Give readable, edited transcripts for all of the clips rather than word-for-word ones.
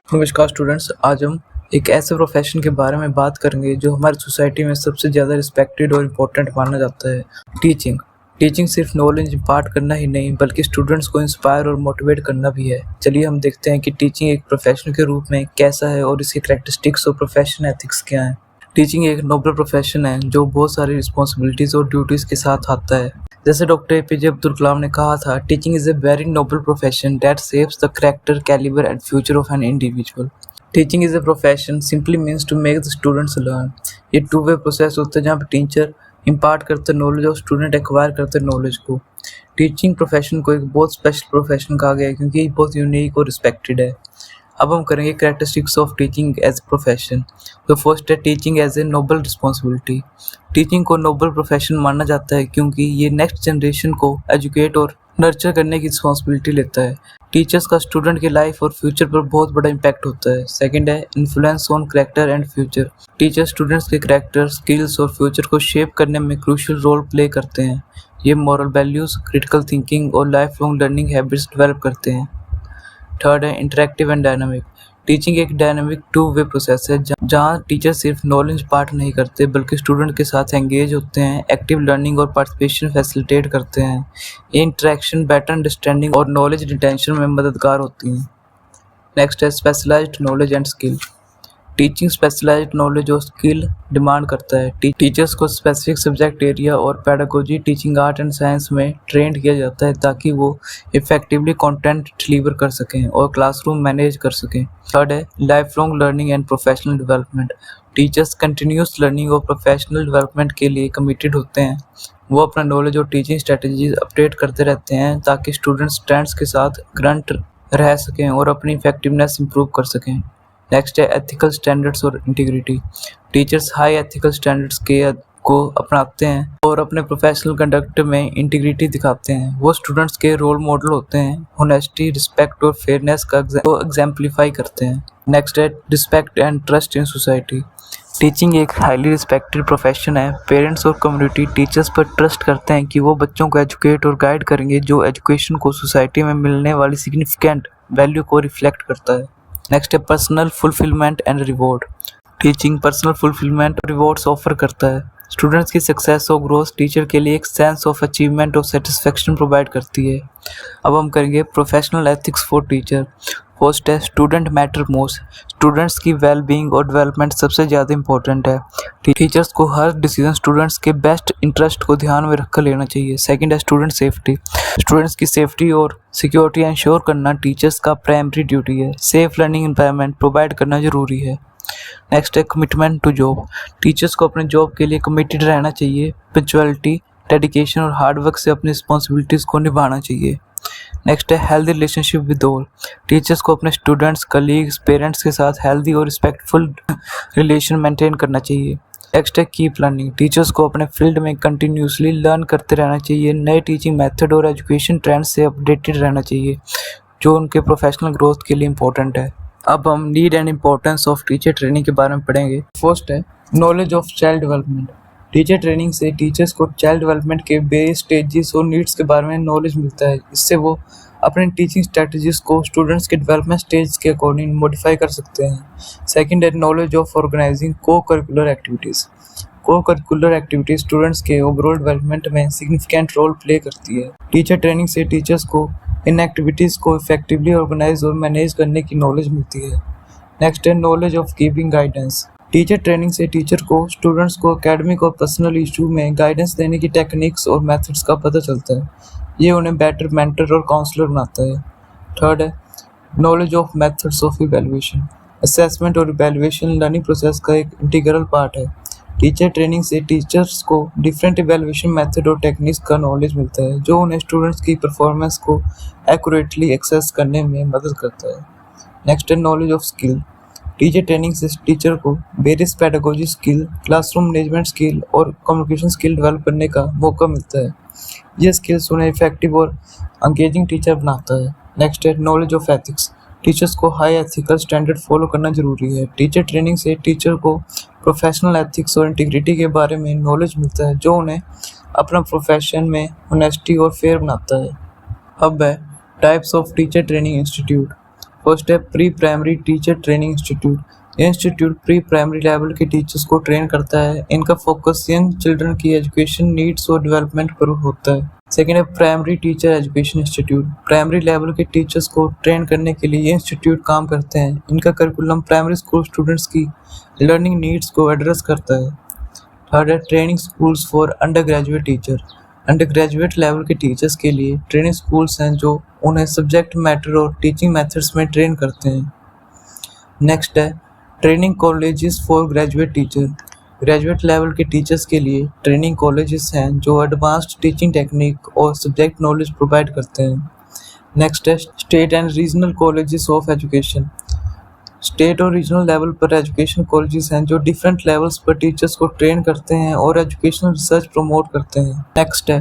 नमस्कार स्टूडेंट्स, आज हम एक ऐसे प्रोफेशन के बारे में बात करेंगे जो हमारी सोसाइटी में सबसे ज़्यादा रिस्पेक्टेड और इम्पोर्टेंट माना जाता है, टीचिंग। टीचिंग सिर्फ नॉलेज इम्पार्ट करना ही नहीं बल्कि स्टूडेंट्स को इंस्पायर और मोटिवेट करना भी है। चलिए हम देखते हैं कि टीचिंग एक प्रोफेशन के रूप में कैसा है और इसकी कैरेक्टरिस्टिक्स और प्रोफेशन एथिक्स क्या हैं। टीचिंग एक नोबल प्रोफेशन है जो बहुत सारी रिस्पॉन्सिबिलिटीज़ और ड्यूटीज़ के साथ आता है। जैसे डॉक्टर एपीजे अब्दुल कलाम ने कहा था, teaching is a very noble profession that shapes the character, caliber and future of an individual. Teaching is a profession simply means to make the students learn. ये टू वे प्रोसेस होता है जहाँ पे teacher impart करते knowledge और student acquire करते knowledge को। Teaching profession को एक बहुत स्पेशल प्रोफेशन कहा गया है क्योंकि ये बहुत यूनिक और रिस्पेक्टेड है। अब हम करेंगे characteristics of teaching as a profession. तो फर्स्ट है teaching as a noble responsibility. Teaching को नोबल प्रोफेशन माना जाता है क्योंकि ये नेक्स्ट जनरेशन को एजुकेट और नर्चर करने की रिस्पॉन्सिबिलिटी लेता है। टीचर्स का स्टूडेंट की लाइफ और फ्यूचर पर बहुत बड़ा इम्पैक्ट होता है। सेकंड है influence on character and future. Teacher students के कैरेक्टर, स्किल्स और फ्यूचर को शेप करने में क्रूशियल रोल प्ले करते हैं। ये मॉरल वैल्यूज, क्रिटिकल थिंकिंग और life long learning habits develop करते हैं। थर्ड है इंटरेक्टिव एंड डायनामिक। टीचिंग एक डायनामिक टू वे प्रोसेस है जहाँ टीचर सिर्फ नॉलेज पार्ट नहीं करते बल्कि स्टूडेंट के साथ एंगेज होते हैं, एक्टिव लर्निंग और पार्टिसिपेशन फैसिलिटेट करते हैं। ये इंटरेक्शन बेटर अंडरस्टैंडिंग और नॉलेज रिटेंशन में मददगार होती हैं। नेक्स्ट है specialized knowledge and skill. Teaching specialized knowledge और स्किल डिमांड करता है। टीचर्स को स्पेसिफिक सब्जेक्ट एरिया और pedagogy, teaching, art and science में ट्रेंड किया जाता है ताकि वो इफेक्टिवली कंटेंट डिलीवर कर सकें और क्लासरूम मैनेज कर सकें। थर्ड है life long learning and professional development. Teachers continuous learning और प्रोफेशनल डेवलपमेंट के लिए कमिटेड होते हैं। वो अपना नॉलेज और टीचिंग स्ट्रेटजीज अपडेट करते रहते हैं ताकि स्टूडेंट्स ट्रेंड्स के साथ करंट रह सकें और अपनी इफेक्टिवनेस इंप्रूव कर सकें। नेक्स्ट है एथिकल स्टैंडर्ड्स और integrity. Teachers high ethical standards को अपनाते हैं और अपने प्रोफेशनल कंडक्ट में इंटीग्रिटी दिखाते हैं। वो स्टूडेंट्स के रोल मॉडल होते हैं, होनेस्टी, रिस्पेक्ट और फेयरनेस का एग्जाम्पलीफाई करते हैं। नेक्स्ट है respect and trust in society. Teaching एक हाईली रिस्पेक्टेड प्रोफेशन है। पेरेंट्स और कम्युनिटी टीचर्स पर ट्रस्ट करते हैं कि वो बच्चों को एजुकेट और गाइड करेंगे जो एजुकेशन को सोसाइटी में मिलने वाली सिग्निफिकेंट वैल्यू को रिफ्लेक्ट करता है। नेक्स्ट है personal fulfilment and reward. Teaching personal fulfilment और रिवॉर्ड्स ऑफर करता है। स्टूडेंट्स की सक्सेस और ग्रोथ टीचर के लिए एक सेंस ऑफ अचीवमेंट और सेटिस्फेक्शन प्रोवाइड करती है। अब हम करेंगे professional ethics for teacher. First है स्टूडेंट मैटर मोस्ट। स्टूडेंट्स की वेल बीइंग और डेवलपमेंट सबसे ज़्यादा इंपॉर्टेंट है। टीचर्स को हर डिसीजन स्टूडेंट्स के बेस्ट इंटरेस्ट को ध्यान में रखकर लेना चाहिए। सेकंड है स्टूडेंट सेफ्टी। स्टूडेंट्स की सेफ्टी और सिक्योरिटी इंश्योर करना टीचर्स का प्राइमरी ड्यूटी है। सेफ लर्निंग एनवायरनमेंट प्रोवाइड करना जरूरी है। नेक्स्ट है कमिटमेंट टू जॉब। टीचर्स को अपने जॉब के लिए कमिटेड रहना चाहिए। पंक्चुअलिटी, डेडिकेशन और हार्डवर्क से अपनी रिस्पॉन्सिबिलिटीज़ को निभाना चाहिए। नेक्स्ट है healthy relationship with all. Teachers को अपने स्टूडेंट्स, कलीग्स, पेरेंट्स के साथ हेल्दी और रिस्पेक्टफुल रिलेशन मेंटेन करना चाहिए। नेक्स्ट है कीप लर्निंग। टीचर्स को अपने फील्ड में कंटिन्यूसली लर्न करते रहना चाहिए। नए टीचिंग मेथड और एजुकेशन ट्रेंड से अपडेटेड रहना चाहिए जो उनके प्रोफेशनल ग्रोथ के लिए इम्पोर्टेंट है। अब हम need and importance of teacher training के बारे में पढ़ेंगे। फर्स्ट है knowledge of child development. Teacher training से टीचर्स को चाइल्ड डेवलपमेंट के बेस स्टेजेस और नीड्स के बारे में नॉलेज मिलता है। इससे वो अपने टीचिंग स्ट्रेटजीज को स्टूडेंट्स के डेवलपमेंट स्टेज के अकॉर्डिंग मॉडिफाई कर सकते हैं। सेकंड है नॉलेज ऑफ ऑर्गेनाइजिंग को करिकुलर एक्टिविटीज़। को करिकुलर एक्टिविटीज़ स्टूडेंट्स के ओवरऑल डेवलपमेंट में सिग्निफिकेंट रोल प्ले करती है। टीचर ट्रेनिंग से टीचर्स को इन एक्टिविटीज़ को इफेक्टिवली ऑर्गेनाइज और मैनेज करने की नॉलेज मिलती है। नेक्स्ट है knowledge of giving guidance. Teacher training से टीचर को स्टूडेंट्स को एकेडमिक और पर्सनल इशू में गाइडेंस देने की टेक्निक्स और मेथड्स का पता चलता है। ये उन्हें बेटर मेंटर और काउंसलर बनाता है। थर्ड है knowledge of methods of evaluation. Assessment और इवैल्यूएशन लर्निंग प्रोसेस का एक इंटीग्रल पार्ट है। टीचर ट्रेनिंग से टीचर्स को डिफरेंट इवैल्यूएशन मेथड और टेक्निक्स का नॉलेज मिलता है जो उन्हें स्टूडेंट्स की परफॉर्मेंस को एक्यूरेटली एक्सेस करने में मदद करता है। नेक्स्ट है knowledge of skill. Teacher training से टीचर को various pedagogy skill, classroom management skill और कम्युनिकेशन स्किल डेवलप करने का मौका मिलता है। ये स्किल्स उन्हें इफेक्टिव और एंगेजिंग टीचर बनाता है। नेक्स्ट है नॉलेज ऑफ एथिक्स। टीचर्स को हाई एथिकल स्टैंडर्ड फॉलो करना जरूरी है। टीचर ट्रेनिंग से टीचर को प्रोफेशनल एथिक्स और इंटीग्रिटी के बारे में नॉलेज मिलता है जो उन्हें अपना प्रोफेशन में ऑनेस्टी और फेयर बनाता है। अब है types of teacher training institute. First है pre primary teacher training institute. ये इंस्टीट्यूट प्री प्राइमरी लेवल के टीचर्स को ट्रेन करता है। इनका फोकस यंग चिल्ड्रन की एजुकेशन नीड्स और डेवलपमेंट पर होता है। सेकेंड है primary teacher education institute. Primary level के टीचर्स को ट्रेन करने के लिए ये इंस्टीट्यूट काम करते हैं। इनका करिकुलम प्राइमरी स्कूल स्टूडेंट्स की लर्निंग नीड्स को एड्रेस करता है। थर्ड है training schools for under graduate teacher. Under graduate level के टीचर्स के लिए ट्रेनिंग स्कूल्स हैं जो उन्हें सब्जेक्ट मैटर और टीचिंग मेथड्स में ट्रेन करते हैं। नेक्स्ट है training colleges for graduate teacher. Graduate level के टीचर्स के लिए ट्रेनिंग कॉलेजेस हैं जो एडवांस्ड टीचिंग टेक्निक और सब्जेक्ट नॉलेज प्रोवाइड करते हैं। नेक्स्ट है state and regional colleges of education. State और रीजनल लेवल पर एजुकेशन कॉलेजेस हैं जो डिफरेंट लेवल्स पर टीचर्स को ट्रेन करते हैं और एजुकेशनल रिसर्च प्रमोट करते हैं। नेक्स्ट है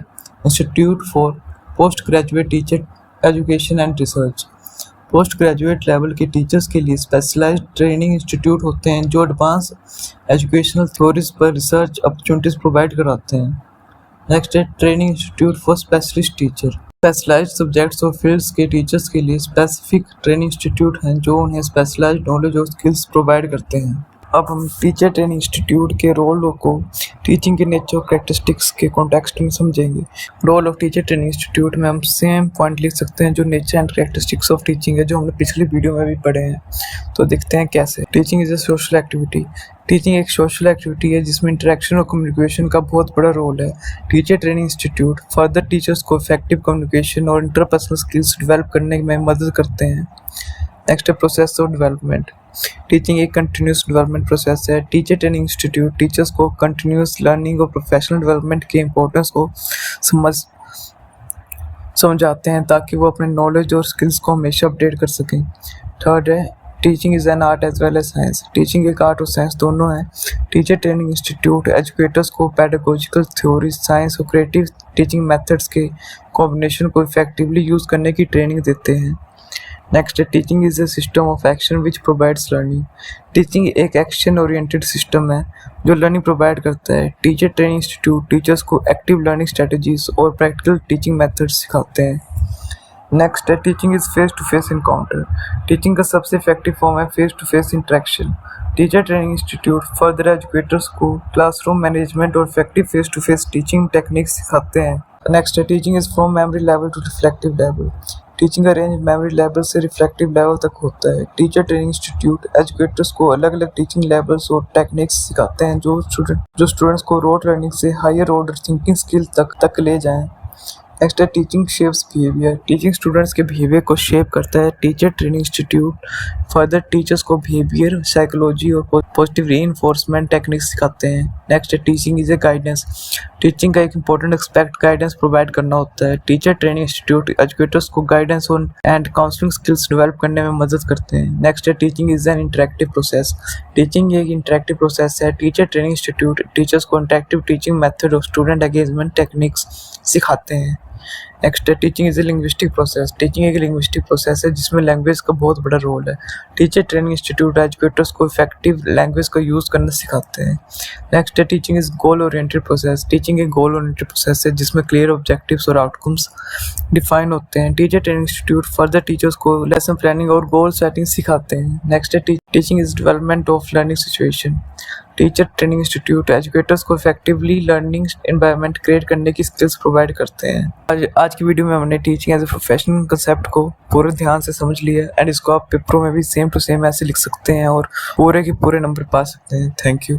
institute for post graduate teacher education and research. Post graduate level के टीचर्स के लिए स्पेशलाइज्ड ट्रेनिंग इंस्टीट्यूट होते हैं जो एडवांस एजुकेशनल थ्योरीज पर रिसर्च अपॉर्चुनिटीज प्रोवाइड कराते हैं। नेक्स्ट है training institute for specialist teacher. Specialized subjects और फील्ड्स के टीचर्स के लिए स्पेसिफिक ट्रेनिंग इंस्टीट्यूट हैं जो उन्हें स्पेशलाइज्ड नॉलेज और स्किल्स प्रोवाइड करते हैं। अब हम टीचर ट्रेनिंग इंस्टीट्यूट के रोल को टीचिंग के नेचर और कैरेक्टरिस्टिक्स के कॉन्टेक्स्ट में समझेंगे। Role of teacher training institute में हम सेम पॉइंट लिख सकते हैं जो nature and characteristics of teaching है, जो हमने पिछली वीडियो में भी पढ़े हैं। तो देखते हैं कैसे। Teaching is a social activity. Teaching एक सोशल एक्टिविटी है जिसमें इंटरेक्शन और कम्युनिकेशन का बहुत बड़ा रोल है। Teacher training institute further teachers को इफेक्टिव कम्युनिकेशन और इंटरपर्सनल स्किल्स डेवलप करने में मदद करते हैं। नेक्स्ट है प्रोसेस ऑफ डेवलपमेंट। टीचिंग एक कंटिन्यूस डेवलपमेंट प्रोसेस है। टीचर ट्रेनिंग इंस्टीट्यूट टीचर्स को कंटिन्यूस लर्निंग और प्रोफेशनल डेवलपमेंट के इम्पोर्टेंस को समझाते हैं ताकि वो अपने नॉलेज और स्किल्स को हमेशा अपडेट कर सकें। थर्ड है teaching is an art as well as science. Teaching एक आर्ट और साइंस दोनों है। टीचर ट्रेनिंग इंस्टीट्यूट एजुकेटर्स को पेडागोजिकल थ्योरीज, साइंस और क्रिएटिव टीचिंग मेथड्स के कॉम्बिनेशन को इफेक्टिवली यूज़ करने की ट्रेनिंग देते हैं। नेक्स्ट है teaching is a system of action which provides learning. Teaching एक एक्शन ओरिएंटेड सिस्टम है जो लर्निंग प्रोवाइड करता है। टीचर ट्रेनिंग इंस्टीट्यूट टीचर्स को एक्टिव लर्निंग स्ट्रेटजीज और प्रैक्टिकल टीचिंग मेथड्स सिखाते हैं। नेक्स्ट है teaching is face to face encounter. Teaching का सबसे इफेक्टिव फॉर्म है face to face interaction. Teacher training institute further educators को क्लासरूम मैनेजमेंट और effective face to face teaching techniques सिखाते हैं। नेक्स्ट है teaching is from memory level to reflective level. Teaching का range memory level से reflective level तक होता है। टीचर ट्रेनिंग इंस्टीट्यूट एजुकेटर्स को अलग अलग टीचिंग लेवल्स और टेक्निक्स सिखाते हैं जो स्टूडेंट्स को रोड लर्निंग से हायर ऑर्डर थिंकिंग स्किल तक ले जाएं। नेक्स्ट है teaching shapes behaviour. Teaching students के बिहेवियर को शेप करता है। Teacher training institute further teachers को बिहेवियर, साइकोलॉजी और पॉजिटिव रीइंफोर्समेंट टेक्निक्स सिखाते हैं। नेक्स्ट है teaching is a guidance. Teaching का एक इंपॉर्टेंट एस्पेक्ट गाइडेंस प्रोवाइड करना होता है। टीचर ट्रेनिंग इंस्टीट्यूट एजुकेटर्स को guidance and counselling skills develop करने में मदद करते हैं। नेक्स्ट है teaching is an interactive process. Teaching एक इंटरेक्टिव प्रोसेस है। टीचर ट्रेनिंग इंस्टीट्यूट टीचर्स को इंटरेक्टिव टीचिंग मेथड और स्टूडेंट एंगेजमेंट टेक्निक्स सिखाते हैं। नेक्स्ट है teaching is a linguistic process. Teaching एक लिंग्विस्टिक प्रोसेस है जिसमें लैंग्वेज का बहुत बड़ा रोल है। टीचर ट्रेनिंग इंस्टीट्यूट एजुकेटर्स को इफेक्टिव लैंग्वेज का यूज़ करना सिखाते हैं। नेक्स्ट है teaching is goal oriented process. Teaching एक गोल ओरिएंटेड प्रोसेस है जिसमें क्लियर ऑब्जेक्टिव्स और आउटकम्स डिफाइन होते हैं। Teacher training institute further teachers को लेसन प्लानिंग और गोल सेटिंग सिखाते हैं। नेक्स्ट है teaching is development of learning situation. Teacher training institute educators को इफेक्टिवली लर्निंग एनवायरनमेंट क्रिएट करने की स्किल्स प्रोवाइड करते हैं। आज की वीडियो में हमने teaching as a professional concept को पूरे ध्यान से समझ लिया एंड इसको आप पेपरों में भी सेम टू सेम ऐसे लिख सकते हैं और पूरे के पूरे नंबर पा सकते हैं। Thank you.